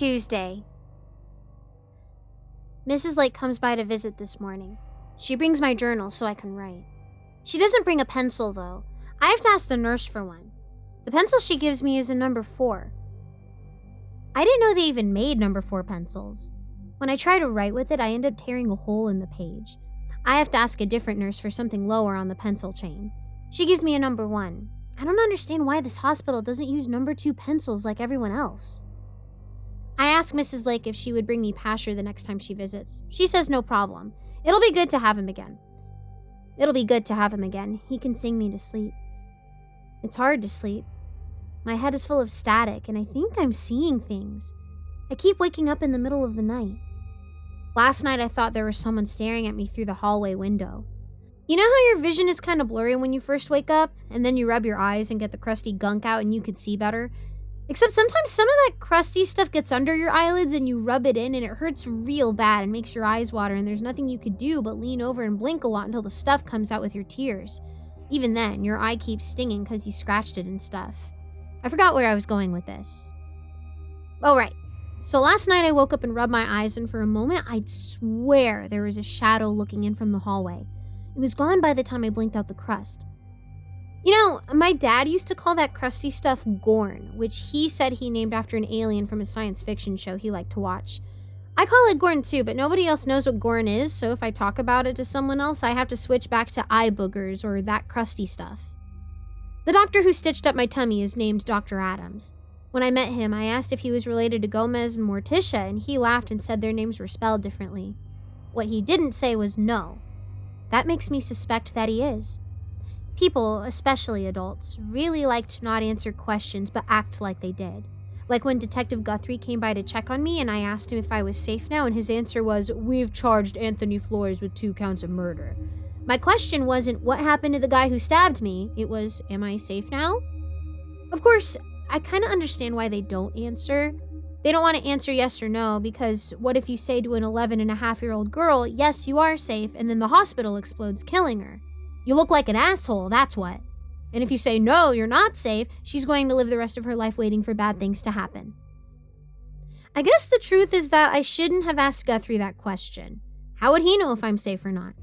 Tuesday. Mrs. Lake comes by to visit this morning. She brings my journal so I can write. She doesn't bring a pencil, though. I have to ask the nurse for one. The pencil she gives me is a number 4. I didn't know they even made number 4 pencils. When I try to write with it, I end up tearing a hole in the page. I have to ask a different nurse for something lower on the pencil chain. She gives me a number 1. I don't understand why this hospital doesn't use number 2 pencils like everyone else. I ask Mrs. Lake if she would bring me Pasher the next time she visits. She says no problem. It'll be good to have him again. He can sing me to sleep. It's hard to sleep. My head is full of static, and I think I'm seeing things. I keep waking up in the middle of the night. Last night I thought there was someone staring at me through the hallway window. You know how your vision is kind of blurry when you first wake up, and then you rub your eyes and get the crusty gunk out and you can see better? Except sometimes some of that crusty stuff gets under your eyelids and you rub it in and it hurts real bad and makes your eyes water, and there's nothing you could do but lean over and blink a lot until the stuff comes out with your tears. Even then, your eye keeps stinging because you scratched it and stuff. I forgot where I was going with this. Oh, right. So last night I woke up and rubbed my eyes, and for a moment I'd swear there was a shadow looking in from the hallway. It was gone by the time I blinked out the crust. You know, my dad used to call that crusty stuff Gorn, which he said he named after an alien from a science fiction show he liked to watch. I call it Gorn too, but nobody else knows what Gorn is, so if I talk about it to someone else, I have to switch back to eye boogers or that crusty stuff. The doctor who stitched up my tummy is named Dr. Adams. When I met him, I asked if he was related to Gomez and Morticia, and he laughed and said their names were spelled differently. What he didn't say was no. That makes me suspect that he is. People, especially adults, really like to not answer questions but act like they did. Like when Detective Guthrie came by to check on me and I asked him if I was safe now, and his answer was, "We've charged Anthony Flores with 2 counts of murder." My question wasn't, what happened to the guy who stabbed me? It was, am I safe now? Of course, I kind of understand why they don't answer. They don't want to answer yes or no, because what if you say to an 11-and-a-half-year-old girl, yes, you are safe, and then the hospital explodes, killing her? You look like an asshole, that's what. And if you say, no, you're not safe, she's going to live the rest of her life waiting for bad things to happen. I guess the truth is that I shouldn't have asked Guthrie that question. How would he know if I'm safe or not?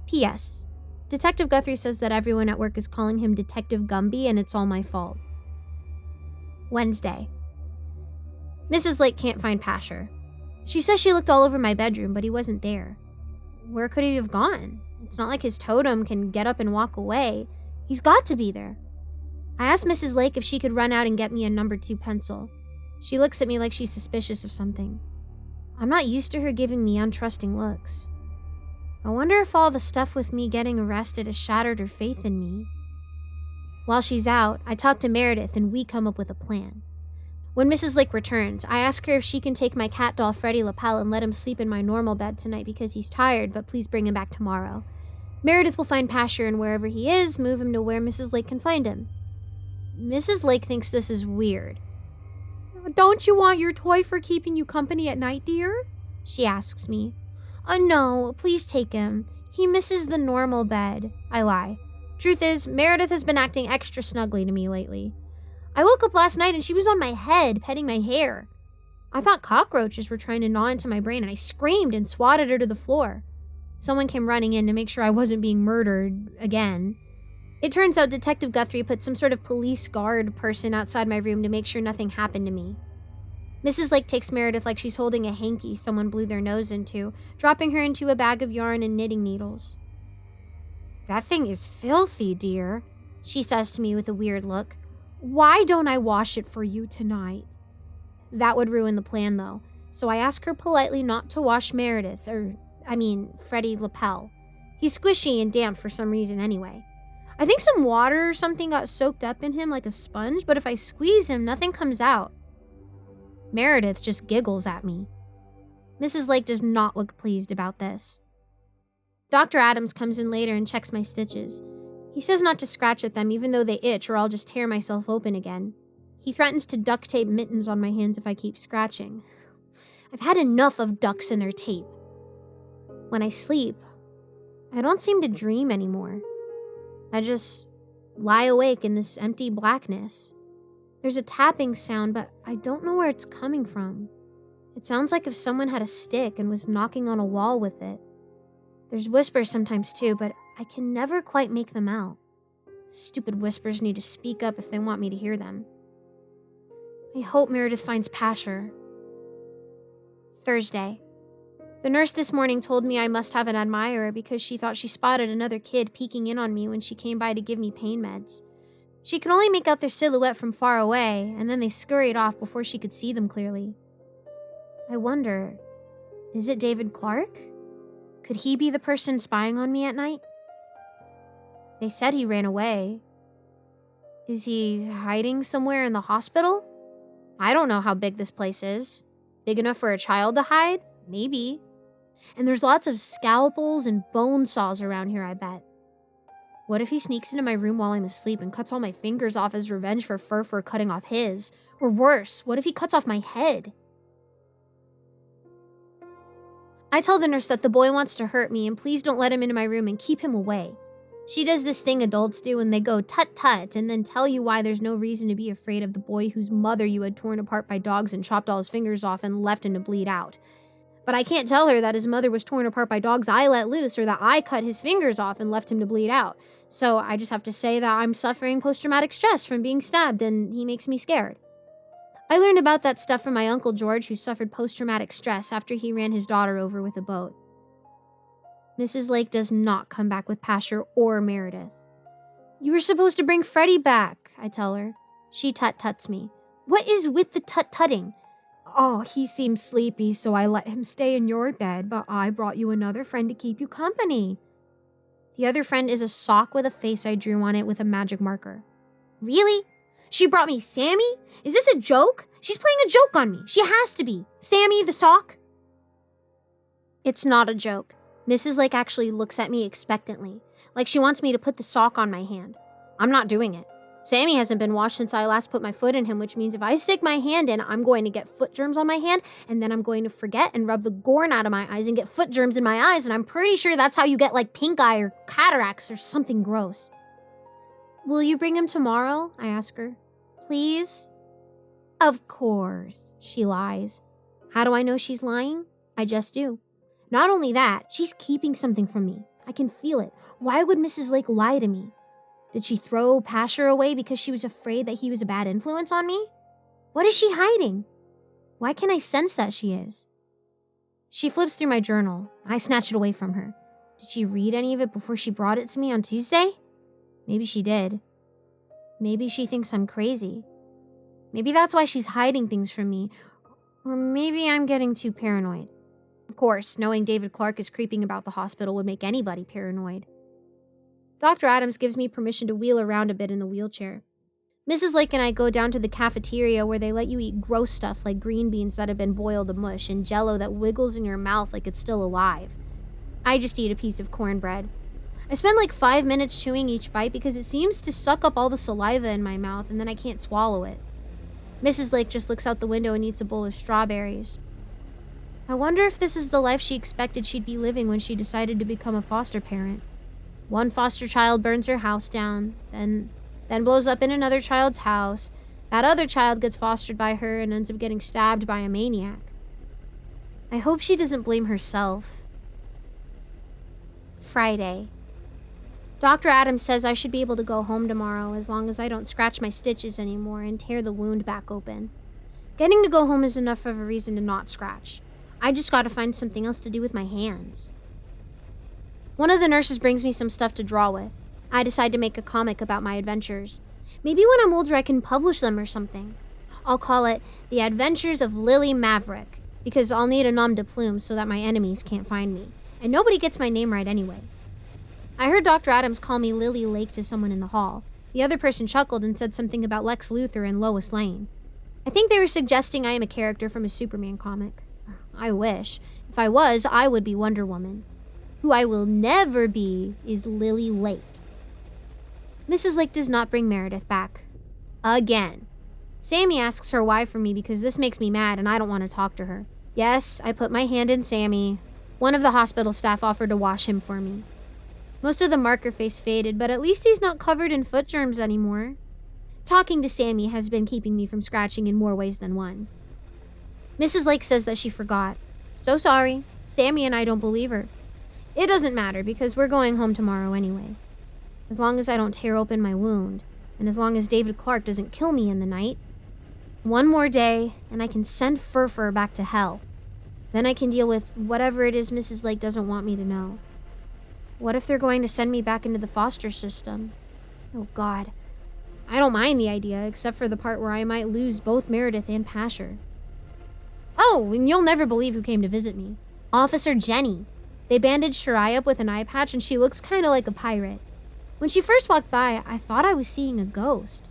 P.S. Detective Guthrie says that everyone at work is calling him Detective Gumby, and it's all my fault. Wednesday. Mrs. Lake can't find Pasher. She says she looked all over my bedroom, but he wasn't there. Where could he have gone? It's not like his totem can get up and walk away. He's got to be there. I asked Mrs. Lake if she could run out and get me a number 2 pencil. She looks at me like she's suspicious of something. I'm not used to her giving me untrusting looks. I wonder if all the stuff with me getting arrested has shattered her faith in me. While she's out, I talk to Meredith and we come up with a plan. When Mrs. Lake returns, I ask her if she can take my cat doll Freddie Lapel and let him sleep in my normal bed tonight because he's tired, but please bring him back tomorrow. Meredith will find Pasher, and wherever he is, move him to where Mrs. Lake can find him. Mrs. Lake thinks this is weird. "Don't you want your toy for keeping you company at night, dear?" she asks me. No, please take him. He misses the normal bed." I lie. Truth is, Meredith has been acting extra snuggly to me lately. I woke up last night and she was on my head, petting my hair. I thought cockroaches were trying to gnaw into my brain, and I screamed and swatted her to the floor. Someone came running in to make sure I wasn't being murdered again. It turns out Detective Guthrie put some sort of police guard person outside my room to make sure nothing happened to me. Mrs. Lake takes Meredith like she's holding a hanky someone blew their nose into, dropping her into a bag of yarn and knitting needles. "That thing is filthy, dear," she says to me with a weird look. "Why don't I wash it for you tonight?" That would ruin the plan, though, so I ask her politely not to wash Meredith, Freddie Lapel. He's squishy and damp for some reason anyway. I think some water or something got soaked up in him like a sponge, but if I squeeze him, nothing comes out. Meredith just giggles at me. Mrs. Lake does not look pleased about this. Dr. Adams comes in later and checks my stitches. He says not to scratch at them even though they itch or I'll just tear myself open again. He threatens to duct tape mittens on my hands if I keep scratching. I've had enough of ducks and their tape. When I sleep, I don't seem to dream anymore. I just lie awake in this empty blackness. There's a tapping sound, but I don't know where it's coming from. It sounds like if someone had a stick and was knocking on a wall with it. There's whispers sometimes too, but I can never quite make them out. Stupid whispers need to speak up if they want me to hear them. I hope Meredith finds Pasher. Thursday. The nurse this morning told me I must have an admirer because she thought she spotted another kid peeking in on me when she came by to give me pain meds. She could only make out their silhouette from far away, and then they scurried off before she could see them clearly. I wonder, is it David Clark? Could he be the person spying on me at night? They said he ran away. Is he hiding somewhere in the hospital? I don't know how big this place is. Big enough for a child to hide? Maybe. And there's lots of scalpels and bone saws around here, I bet. What if he sneaks into my room while I'm asleep and cuts all my fingers off as revenge for Fur for cutting off his? Or worse, what if he cuts off my head? I tell the nurse that the boy wants to hurt me and please don't let him into my room and keep him away. She does this thing adults do when they go tut-tut and then tell you why there's no reason to be afraid of the boy whose mother you had torn apart by dogs and chopped all his fingers off and left him to bleed out. But I can't tell her that his mother was torn apart by dogs I let loose or that I cut his fingers off and left him to bleed out. So I just have to say that I'm suffering post-traumatic stress from being stabbed and he makes me scared. I learned about that stuff from my Uncle George, who suffered post-traumatic stress after he ran his daughter over with a boat. Mrs. Lake does not come back with Pasher or Meredith. You were supposed to bring Freddie back, I tell her. She tut-tuts me. What is with the tut-tutting? Oh, he seems sleepy, so I let him stay in your bed, but I brought you another friend to keep you company. The other friend is a sock with a face I drew on it with a magic marker. Really? She brought me Sammy? Is this a joke? She's playing a joke on me. She has to be. Sammy the sock? It's not a joke. Mrs. Lake actually looks at me expectantly, like she wants me to put the sock on my hand. I'm not doing it. Sammy hasn't been washed since I last put my foot in him, which means if I stick my hand in, I'm going to get foot germs on my hand, and then I'm going to forget and rub the gorn out of my eyes and get foot germs in my eyes, and I'm pretty sure that's how you get like pink eye or cataracts or something gross. Will you bring him tomorrow? I ask her. Please? Of course, she lies. How do I know she's lying? I just do. Not only that, she's keeping something from me. I can feel it. Why would Mrs. Lake lie to me? Did she throw Pasher away because she was afraid that he was a bad influence on me? What is she hiding? Why can I sense that she is? She flips through my journal. I snatch it away from her. Did she read any of it before she brought it to me on Tuesday? Maybe she did. Maybe she thinks I'm crazy. Maybe that's why she's hiding things from me. Or maybe I'm getting too paranoid. Of course, knowing David Clark is creeping about the hospital would make anybody paranoid. Dr. Adams gives me permission to wheel around a bit in the wheelchair. Mrs. Lake and I go down to the cafeteria where they let you eat gross stuff like green beans that have been boiled to mush and jello that wiggles in your mouth like it's still alive. I just eat a piece of cornbread. I spend like 5 minutes chewing each bite because it seems to suck up all the saliva in my mouth and then I can't swallow it. Mrs. Lake just looks out the window and eats a bowl of strawberries. I wonder if this is the life she expected she'd be living when she decided to become a foster parent. One foster child burns her house down, then blows up in another child's house. That other child gets fostered by her and ends up getting stabbed by a maniac. I hope she doesn't blame herself. Friday. Dr. Adams says I should be able to go home tomorrow as long as I don't scratch my stitches anymore and tear the wound back open. Getting to go home is enough of a reason to not scratch. I just gotta find something else to do with my hands. One of the nurses brings me some stuff to draw with. I decide to make a comic about my adventures. Maybe when I'm older I can publish them or something. I'll call it The Adventures of Lily Maverick, because I'll need a nom de plume so that my enemies can't find me. And nobody gets my name right anyway. I heard Dr. Adams call me Lily Lake to someone in the hall. The other person chuckled and said something about Lex Luthor and Lois Lane. I think they were suggesting I am a character from a Superman comic. I wish. If I was, I would be Wonder Woman. Who I will never be is Lily Lake. Mrs. Lake does not bring Meredith back. Again. Sammy asks her why for me because this makes me mad and I don't want to talk to her. Yes, I put my hand in Sammy. One of the hospital staff offered to wash him for me. Most of the marker face faded, but at least he's not covered in foot germs anymore. talking to Sammy has been keeping me from scratching in more ways than one. Mrs. Lake says that she forgot. So sorry. Sammy and I don't believe her. It doesn't matter because we're going home tomorrow anyway. As long as I don't tear open my wound, and as long as David Clark doesn't kill me in the night. One more day, and I can send Furfur back to hell. Then I can deal with whatever it is Mrs. Lake doesn't want me to know. What if they're going to send me back into the foster system? Oh God. I don't mind the idea, except for the part where I might lose both Meredith and Pasher. Oh, and you'll never believe who came to visit me. Officer Jenny. They bandaged her eye up with an eye patch and she looks kind of like a pirate. When she first walked by, I thought I was seeing a ghost.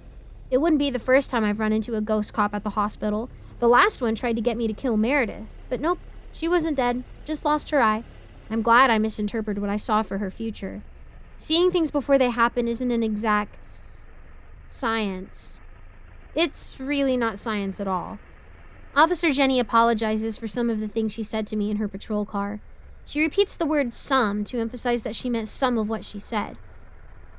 It wouldn't be the first time I've run into a ghost cop at the hospital. The last one tried to get me to kill Meredith, but nope, she wasn't dead, just lost her eye. I'm glad I misinterpreted what I saw for her future. Seeing things before they happen isn't an exact science. It's really not science at all. Officer Jenny apologizes for some of the things she said to me in her patrol car. She repeats the word some to emphasize that she meant some of what she said.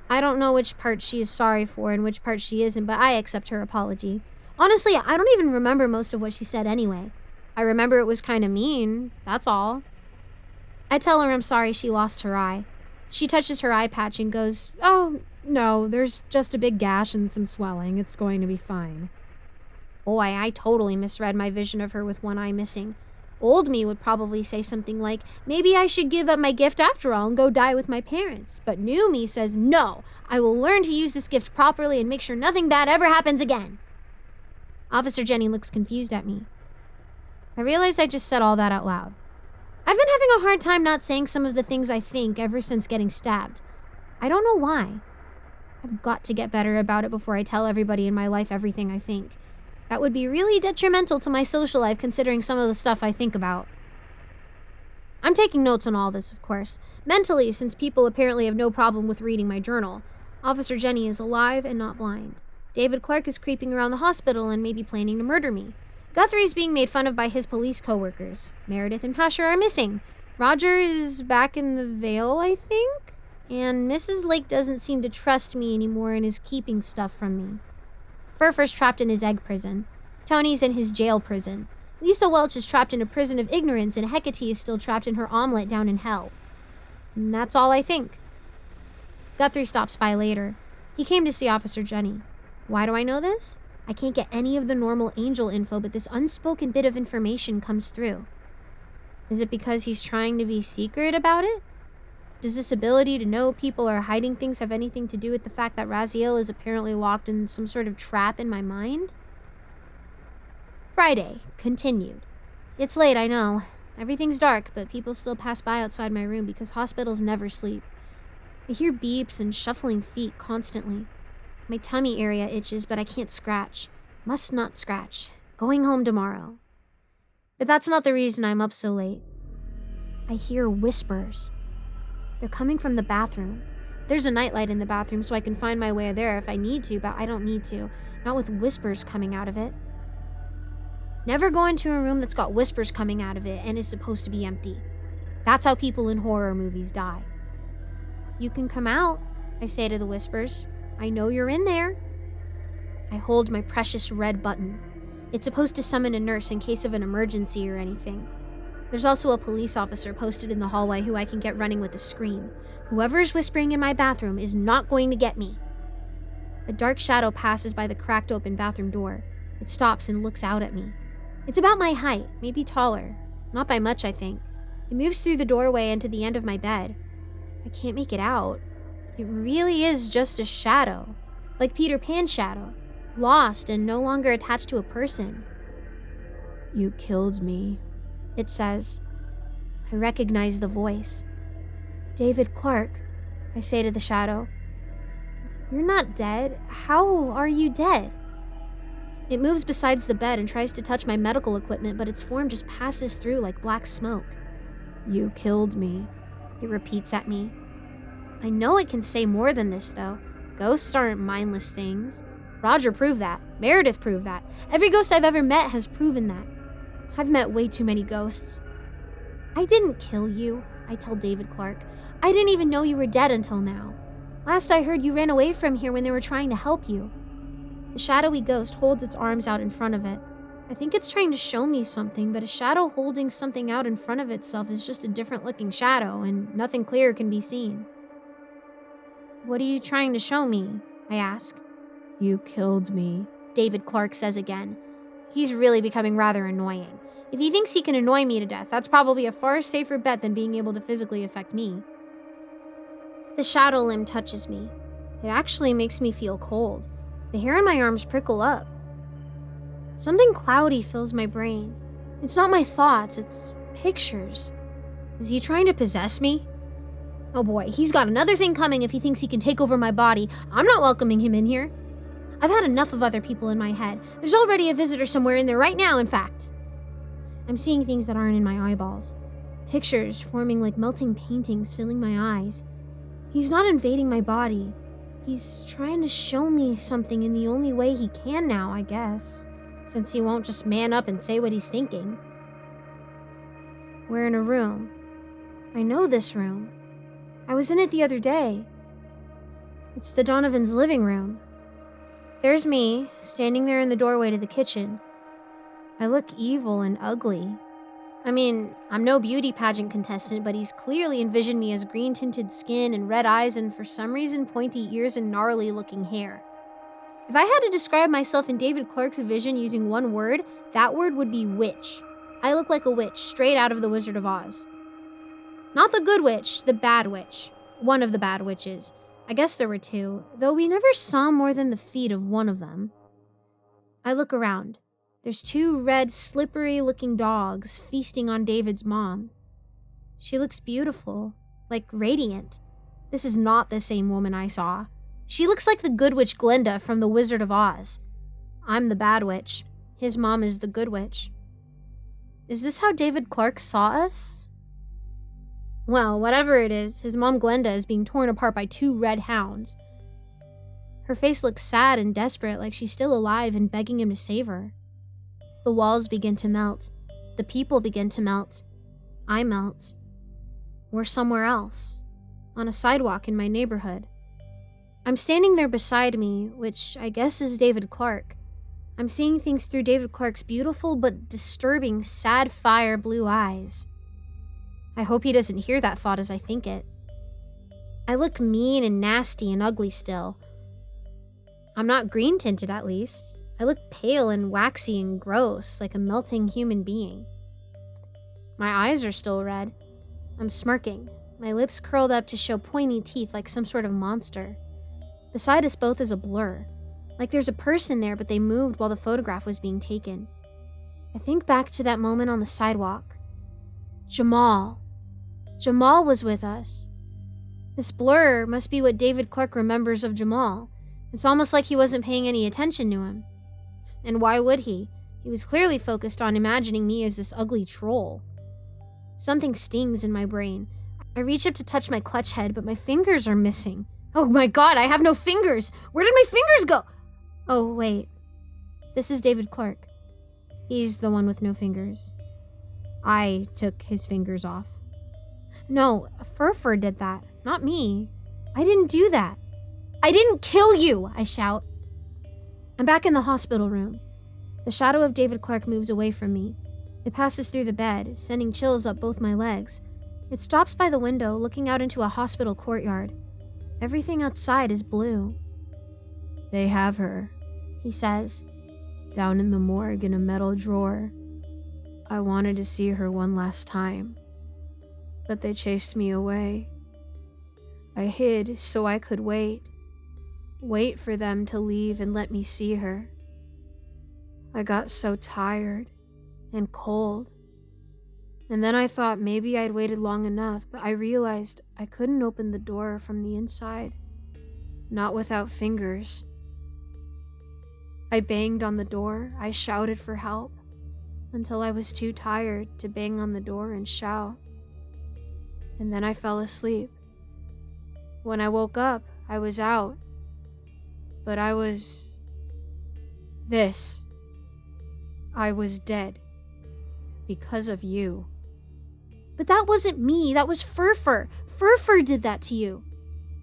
I don't know which part she is sorry for and which part she isn't, but I accept her apology. Honestly, I don't even remember most of what she said anyway. I remember it was kind of mean, that's all. I tell her I'm sorry she lost her eye. She touches her eye patch and goes, "Oh, no, there's just a big gash and some swelling. It's going to be fine." Boy, I totally misread my vision of her with one eye missing. Old me would probably say something like, maybe I should give up my gift after all and go die with my parents. But new me says, no, I will learn to use this gift properly and make sure nothing bad ever happens again. Officer Jenny looks confused at me. I realize I just said all that out loud. I've been having a hard time not saying some of the things I think ever since getting stabbed. I don't know why. I've got to get better about it before I tell everybody in my life everything I think. That would be really detrimental to my social life considering some of the stuff I think about. I'm taking notes on all this, of course. Mentally, since people apparently have no problem with reading my journal. Officer Jenny is alive and not blind. David Clark is creeping around the hospital and maybe planning to murder me. Guthrie is being made fun of by his police co-workers. Meredith and Pasher are missing. Roger is back in the Vale, I think? And Mrs. Lake doesn't seem to trust me anymore and is keeping stuff from me. Furfur's trapped in his egg prison. Tony's in his jail prison. Lisa Welch is trapped in a prison of ignorance, and Hecate is still trapped in her omelet down in hell. And that's all I think. Guthrie stops by later. He came to see Officer Jenny. Why do I know this? I can't get any of the normal angel info, but this unspoken bit of information comes through. Is it because he's trying to be secret about it? Does this ability to know people are hiding things have anything to do with the fact that Raziel is apparently locked in some sort of trap in my mind? Friday, continued. It's late, I know. Everything's dark, but people still pass by outside my room because hospitals never sleep. I hear beeps and shuffling feet constantly. My tummy area itches, but I can't scratch. Must not scratch. Going home tomorrow. But that's not the reason I'm up so late. I hear whispers. They're coming from the bathroom. There's a nightlight in the bathroom so I can find my way there if I need to, but I don't need to. Not with whispers coming out of it. Never go into a room that's got whispers coming out of it and is supposed to be empty. That's how people in horror movies die. You can come out, I say to the whispers. I know you're in there. I hold my precious red button. It's supposed to summon a nurse in case of an emergency or anything. There's also a police officer posted in the hallway who I can get running with a scream. Whoever is whispering in my bathroom is not going to get me. A dark shadow passes by the cracked open bathroom door. It stops and looks out at me. It's about my height, maybe taller. Not by much, I think. It moves through the doorway and to the end of my bed. I can't make it out. It really is just a shadow. Like Peter Pan's shadow. Lost and no longer attached to a person. You killed me, it says. I recognize the voice. David Clark, I say to the shadow. You're not dead. How are you dead? It moves besides the bed and tries to touch my medical equipment, but its form just passes through like black smoke. You killed me, it repeats at me. I know it can say more than this, though. Ghosts aren't mindless things. Roger proved that. Meredith proved that. Every ghost I've ever met has proven that. I've met way too many ghosts. I didn't kill you, I tell David Clark. I didn't even know you were dead until now. Last I heard, you ran away from here when they were trying to help you. The shadowy ghost holds its arms out in front of it. I think it's trying to show me something, but a shadow holding something out in front of itself is just a different looking shadow, and nothing clear can be seen. "What are you trying to show me?" I ask. "You killed me," David Clark says again. He's really becoming rather annoying. If he thinks he can annoy me to death, that's probably a far safer bet than being able to physically affect me. The shadow limb touches me. It actually makes me feel cold. The hair on my arms prickle up. Something cloudy fills my brain. It's not my thoughts, it's pictures. Is he trying to possess me? Oh boy, he's got another thing coming if he thinks he can take over my body. I'm not welcoming him in here. I've had enough of other people in my head. There's already a visitor somewhere in there right now, in fact. I'm seeing things that aren't in my eyeballs. Pictures forming like melting paintings filling my eyes. He's not invading my body. He's trying to show me something in the only way he can now, I guess, since he won't just man up and say what he's thinking. We're in a room. I know this room. I was in it the other day. It's the Donovans' living room. There's me, standing there in the doorway to the kitchen. I look evil and ugly. I mean, I'm no beauty pageant contestant, but he's clearly envisioned me as green-tinted skin and red eyes and for some reason pointy ears and gnarly-looking hair. If I had to describe myself in David Clark's vision using one word, that word would be witch. I look like a witch straight out of The Wizard of Oz. Not the good witch, the bad witch. One of the bad witches. I guess there were two, though we never saw more than the feet of one of them. I look around. There's two red, slippery-looking dogs feasting on David's mom. She looks beautiful, like radiant. This is not the same woman I saw. She looks like the good witch Glinda from The Wizard of Oz. I'm the bad witch. His mom is the good witch. Is this how David Clark saw us? Well, whatever it is, his mom Glenda is being torn apart by two red hounds. Her face looks sad and desperate, like she's still alive and begging him to save her. The walls begin to melt. The people begin to melt. I melt. We're somewhere else, on a sidewalk in my neighborhood. I'm standing there beside me, which I guess is David Clark. I'm seeing things through David Clark's beautiful but disturbing, sad fire blue eyes. I hope he doesn't hear that thought as I think it. I look mean and nasty and ugly still. I'm not green-tinted, at least. I look pale and waxy and gross, like a melting human being. My eyes are still red. I'm smirking, my lips curled up to show pointy teeth like some sort of monster. Beside us both is a blur, like there's a person there but they moved while the photograph was being taken. I think back to that moment on the sidewalk. Jamal. Jamal was with us. This blur must be what David Clark remembers of Jamal. It's almost like he wasn't paying any attention to him. And why would he? He was clearly focused on imagining me as this ugly troll. Something stings in my brain. I reach up to touch my clutch head, but my fingers are missing. Oh my god, I have no fingers! Where did my fingers go? Oh, wait. This is David Clark. He's the one with no fingers. I took his fingers off. No, Furfur did that, not me. I didn't do that. I didn't kill you, I shout. I'm back in the hospital room. The shadow of David Clark moves away from me. It passes through the bed, sending chills up both my legs. It stops by the window, looking out into a hospital courtyard. Everything outside is blue. They have her, he says, down in the morgue in a metal drawer. I wanted to see her one last time, but they chased me away. I hid so I could wait for them to leave and let me see her. I got so tired and cold. And then I thought maybe I'd waited long enough, but I realized I couldn't open the door from the inside. Not without fingers. I banged on the door. I shouted for help until I was too tired to bang on the door and shout. And then I fell asleep. When I woke up, I was out. But I was... this. I was dead. Because of you. But that wasn't me. That was Furfur. Furfur did that to you.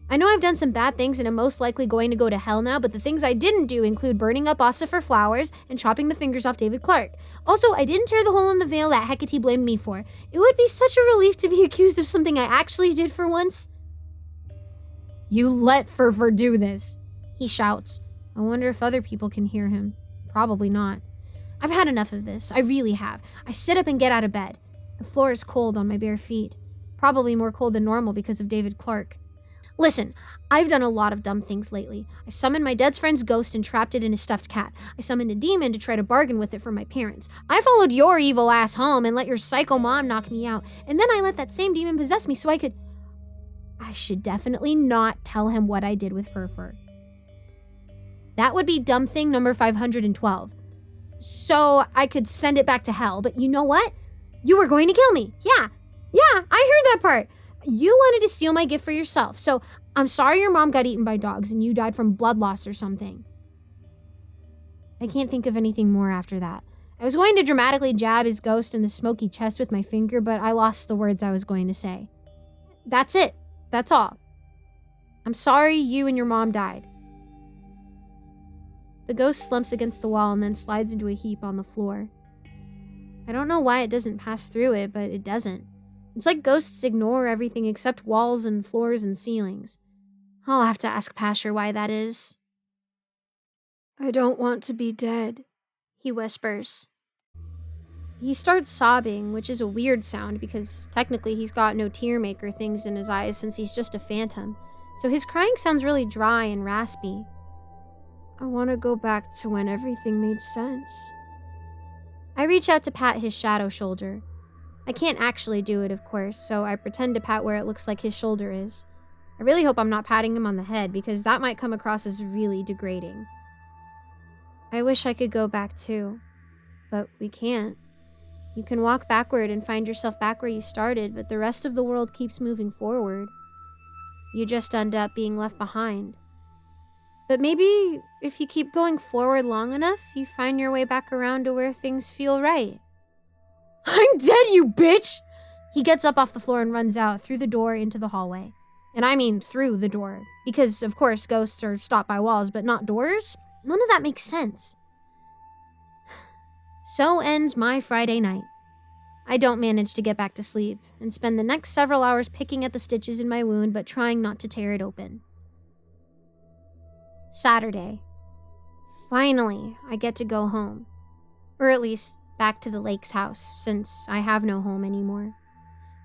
I know I've done some bad things and am most likely going to go to hell now, but the things I didn't do include burning up ossifer flowers and chopping the fingers off David Clark. Also, I didn't tear the hole in the veil that Hecate blamed me for. It would be such a relief to be accused of something I actually did for once. You let Furfur do this, he shouts. I wonder if other people can hear him. Probably not. I've had enough of this. I really have. I sit up and get out of bed. The floor is cold on my bare feet. Probably more cold than normal because of David Clark. Listen, I've done a lot of dumb things lately. I summoned my dead friend's ghost and trapped it in a stuffed cat. I summoned a demon to try to bargain with it for my parents. I followed your evil ass home and let your psycho mom knock me out. And then I let that same demon possess me so I could... I should definitely not tell him what I did with Furfur. That would be dumb thing number 512. So I could send it back to hell, but you know what? You were going to kill me. Yeah, I heard that part. You wanted to steal my gift for yourself, so I'm sorry your mom got eaten by dogs and you died from blood loss or something. I can't think of anything more after that. I was going to dramatically jab his ghost in the smoky chest with my finger, but I lost the words I was going to say. That's it. That's all. I'm sorry you and your mom died. The ghost slumps against the wall and then slides into a heap on the floor. I don't know why it doesn't pass through it, but it doesn't. It's like ghosts ignore everything except walls and floors and ceilings. I'll have to ask Pasher why that is. I don't want to be dead, he whispers. He starts sobbing, which is a weird sound because technically he's got no tear maker things in his eyes since he's just a phantom. So his crying sounds really dry and raspy. I want to go back to when everything made sense. I reach out to pat his shadow shoulder. I can't actually do it, of course, so I pretend to pat where it looks like his shoulder is. I really hope I'm not patting him on the head, because that might come across as really degrading. I wish I could go back too, but we can't. You can walk backward and find yourself back where you started, but the rest of the world keeps moving forward. You just end up being left behind. But maybe if you keep going forward long enough, you find your way back around to where things feel right. I'm dead, you bitch! He gets up off the floor and runs out through the door into the hallway. And I mean through the door. Because, of course, ghosts are stopped by walls, but not doors? None of that makes sense. So ends my Friday night. I don't manage to get back to sleep, and spend the next several hours picking at the stitches in my wound, but trying not to tear it open. Saturday. Finally, I get to go home. Or at least, back to the lake's house, since I have no home anymore.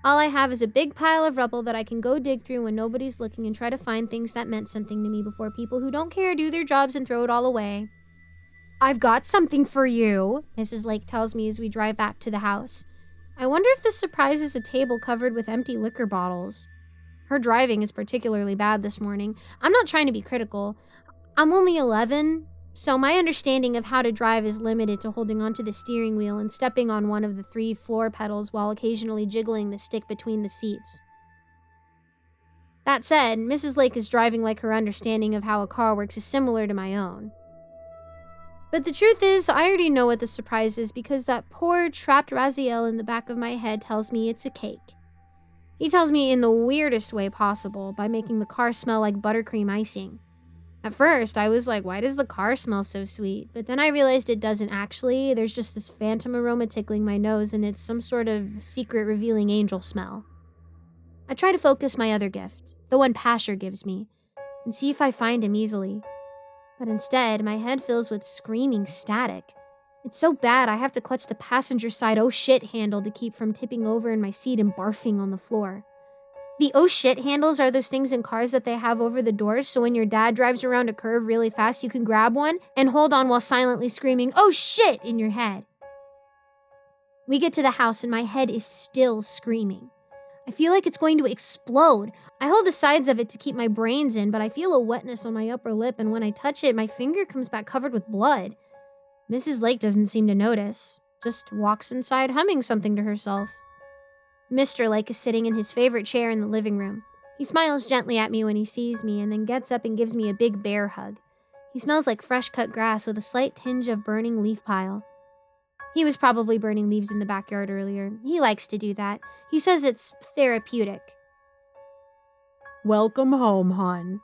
All I have is a big pile of rubble that I can go dig through when nobody's looking and try to find things that meant something to me before people who don't care do their jobs and throw it all away. I've got something for you, Mrs. Lake tells me as we drive back to the house. I wonder if this surprise is a table covered with empty liquor bottles. Her driving is particularly bad this morning. I'm not trying to be critical. I'm only 11, so my understanding of how to drive is limited to holding onto the steering wheel and stepping on one of the 3 floor pedals while occasionally jiggling the stick between the seats. That said, Mrs. Lake is driving like her understanding of how a car works is similar to my own. But the truth is, I already know what the surprise is because that poor, trapped Raziel in the back of my head tells me it's a cake. He tells me in the weirdest way possible by making the car smell like buttercream icing. At first, I was like, why does the car smell so sweet? But then I realized it doesn't actually. There's just this phantom aroma tickling my nose, and it's some sort of secret revealing angel smell. I try to focus my other gift, the one Pasher gives me, and see if I find him easily. But instead, my head fills with screaming static. It's so bad I have to clutch the passenger side oh shit handle to keep from tipping over in my seat and barfing on the floor. The oh shit handles are those things in cars that they have over the doors, so when your dad drives around a curve really fast, you can grab one and hold on while silently screaming, oh shit, in your head. We get to the house and my head is still screaming. I feel like it's going to explode. I hold the sides of it to keep my brains in, but I feel a wetness on my upper lip, and when I touch it, my finger comes back covered with blood. Mrs. Lake doesn't seem to notice, just walks inside humming something to herself. Mr. Lake is sitting in his favorite chair in the living room. He smiles gently at me when he sees me and then gets up and gives me a big bear hug. He smells like fresh cut grass with a slight tinge of burning leaf pile. He was probably burning leaves in the backyard earlier. He likes to do that. He says it's therapeutic. Welcome home, hon.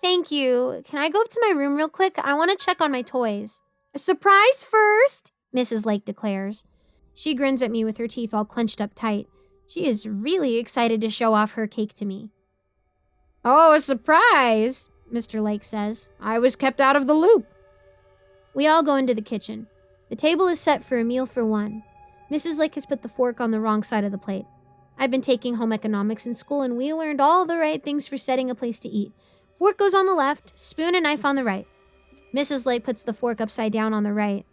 Thank you. Can I go up to my room real quick? I want to check on my toys. A surprise first, Mrs. Lake declares. She grins at me with her teeth all clenched up tight. She is really excited to show off her cake to me. Oh, a surprise, Mr. Lake says. I was kept out of the loop. We all go into the kitchen. The table is set for a meal for one. Mrs. Lake has put the fork on the wrong side of the plate. I've been taking home economics in school, and we learned all the right things for setting a place to eat. Fork goes on the left, spoon and knife on the right. Mrs. Lake puts the fork upside down on the right.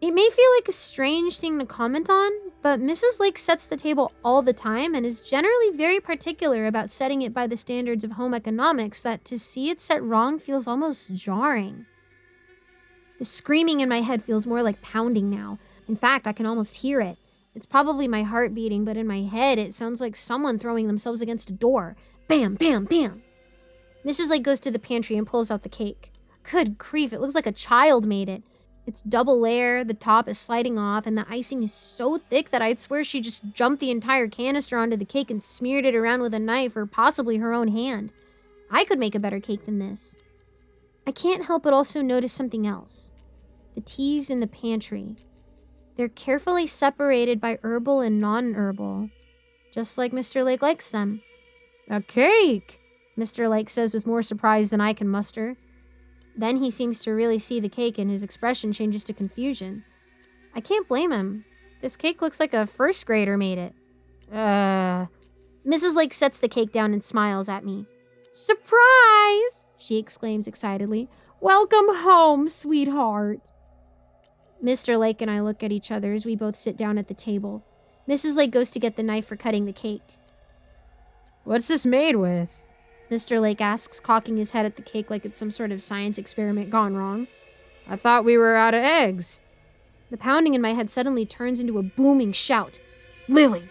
It may feel like a strange thing to comment on, but Mrs. Lake sets the table all the time and is generally very particular about setting it by the standards of home economics that to see it set wrong feels almost jarring. The screaming in my head feels more like pounding now. In fact, I can almost hear it. It's probably my heart beating, but in my head it sounds like someone throwing themselves against a door. Bam, bam, bam. Mrs. Lake goes to the pantry and pulls out the cake. Good grief, it looks like a child made it. It's double layer, the top is sliding off, and the icing is so thick that I'd swear she just jumped the entire canister onto the cake and smeared it around with a knife or possibly her own hand. I could make a better cake than this. I can't help but also notice something else. The teas in the pantry. They're carefully separated by herbal and non-herbal, just like Mr. Lake likes them. A cake, Mr. Lake says with more surprise than I can muster. Then he seems to really see the cake and his expression changes to confusion. I can't blame him. This cake looks like a first grader made it. Mrs. Lake sets the cake down and smiles at me. Surprise! She exclaims excitedly. Welcome home, sweetheart. Mr. Lake and I look at each other as we both sit down at the table. Mrs. Lake goes to get the knife for cutting the cake. What's this made with? Mr. Lake asks, cocking his head at the cake like it's some sort of science experiment gone wrong. I thought we were out of eggs. The pounding in my head suddenly turns into a booming shout. Lily!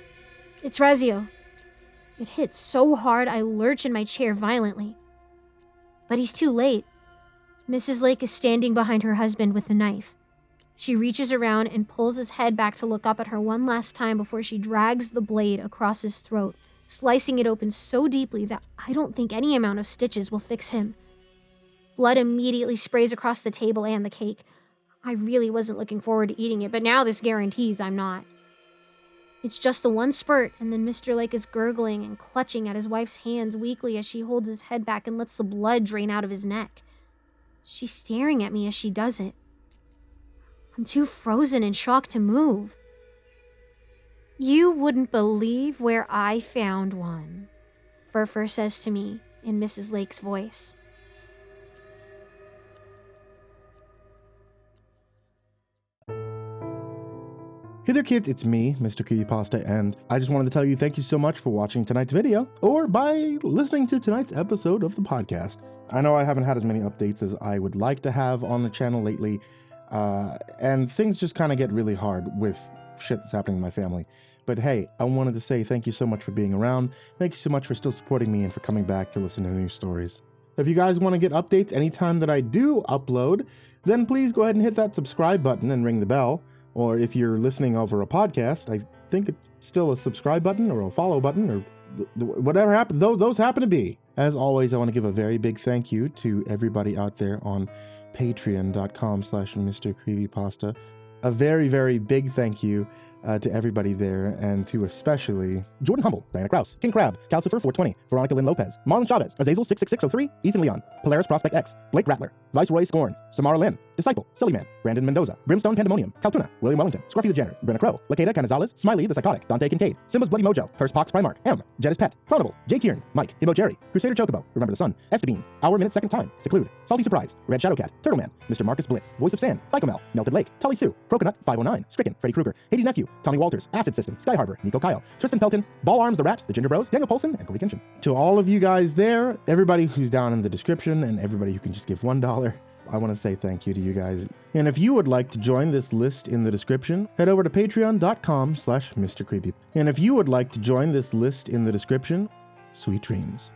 It's Raziel. It hits so hard I lurch in my chair violently. But he's too late. Mrs. Lake is standing behind her husband with the knife. She reaches around and pulls his head back to look up at her one last time before she drags the blade across his throat, slicing it open so deeply that I don't think any amount of stitches will fix him. Blood immediately sprays across the table and the cake. I really wasn't looking forward to eating it, but now this guarantees I'm not. It's just the one spurt, and then Mr. Lake is gurgling and clutching at his wife's hands weakly as she holds his head back and lets the blood drain out of his neck. She's staring at me as she does it. I'm too frozen and shocked to move. You wouldn't believe where I found one, Furfur says to me in Mrs. Lake's voice. Hey there kids, it's me, MrCreepyPasta, and I just wanted to tell you thank you so much for watching tonight's video, or by listening to tonight's episode of the podcast. I know I haven't had as many updates as I would like to have on the channel lately, and things just kind of get really hard with shit that's happening in my family. But hey, I wanted to say thank you so much for being around, thank you so much for still supporting me and for coming back to listen to new stories. If you guys want to get updates anytime that I do upload, then please go ahead and hit that subscribe button and ring the bell. Or if you're listening over a podcast, I think it's still a subscribe button or a follow button or whatever happen. Those happen to be. As always, I want to give a very big thank you to everybody out there on patreon.com/MrCreepyPasta. A very, very big thank you to everybody there, and to especially Jordan Humble, Diana Kraus, King Crab, Calcifer420, Veronica Lynn Lopez, Marlon Chavez, Azazel66603, Ethan Leon, Polaris Prospect X, Blake Rattler, Viceroy Scorn, Samara Lynn, Disciple, SullyMan, Brandon Mendoza, BrimstonePandemonium, Caltuna, William Wellington, Scruffy the Janitor, Brenna Crow, LaQueda, Canizales, Smiley the Psychotic, Dante Kinkade, SimbasBloodyMojo, CursepoxPrimarch, M, Jettis Pet, Clonable, Kearns, Mike, himbojerry, CrusaderChocobo, Remember the Sun, Estebean, Hour Minute Second Time, Seclude, Salty Surprise, Red Shadowcat, Turtleman, Mr. Marcus Blitz, Voice of Sand, Ficomel, Melted Lake, Tully Sue, Croconut 509, Stricken, Freddy Krueger, Hades Nephew, Tommy Walters, Acid System, Sky Harbor, Nico Kyle, Tristan Pelton, Ball Arms the Rat, The Ginger Bros, Daniel Polson, and Corey Kinchin. To all of you guys there, everybody who's down in the description, and everybody who can just give $1, I want to say thank you to you guys. And if you would like to join this list in the description, head over to patreon.com/MrCreepy. And if you would like to join this list in the description, sweet dreams.